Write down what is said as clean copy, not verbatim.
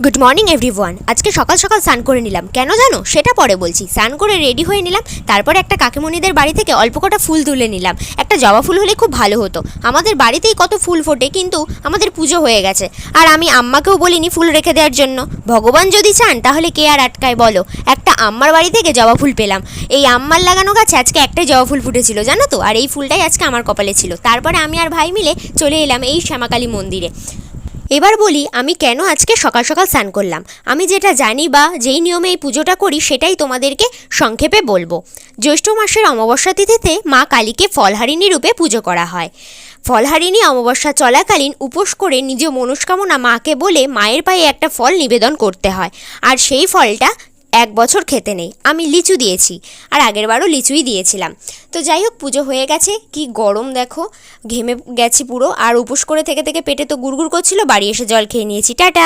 Good morning everyone. আজকে সকাল সকাল স্নান করে নিলাম। কেন জানো? সেটা পরে বলছি। স্নান করে রেডি হয়ে নিলাম, তারপরে একটা কাকিমণিদের বাড়ি থেকে অল্প কটা ফুল তুলে নিলাম। একটা জবা ফুল হলে খুব ভালো হতো। আমাদের বাড়িতেই কত ফুল ফোটে, কিন্তু আমাদের পুজো হয়ে গেছে, আর আমি আম্মাকেও বলিনি ফুল রেখে দেওয়ার জন্য। ভগবান যদি চান তাহলে কে আর আটকায় বলো। একটা আম্মার বাড়ি থেকে জবা ফুল পেলাম। এই আম্মার লাগানো গাছে আজকে একটাই জবা ফুল ফুটেছিল জানো তো, আর এই ফুলটাই আজকে আমার কপালে ছিল। তারপরে আমি আর ভাই মিলে চলে এলাম এই শ্যামাকালী মন্দিরে। এবার বলি আমি কেন আজকে সকাল সকাল স্নান করলাম। আমি যেটা জানি বা যেই নিয়মে এই পুজোটা করি সেটাই তোমাদেরকে সংক্ষেপে বলবো। জ্যৈষ্ঠ মাসের অমাবস্যা তিথিতে মা কালীকে ফলহারিণী রূপে পুজো করা হয়। ফলহারিণী অমাবস্যা চলাকালীন উপোস করে নিজ মনস্কামনা মাকে বলে মায়ের পায়ে একটা ফল নিবেদন করতে হয়, আর সেই ফলটা 1 বছর খেতে নেই। আমি লিচু দিয়েছি, আর আগেরবারও লিচুই দিয়েছিলাম। তো যাই হোক, পুজো হয়ে গেছে। কি গরম দেখো, ঘেমে গেছি পুরো, আর উপোস করে থেকে থেকে পেটে তো গুড়গুড় করছিল। বাড়ি এসে জল খেয়ে নিয়েছি। টাটা।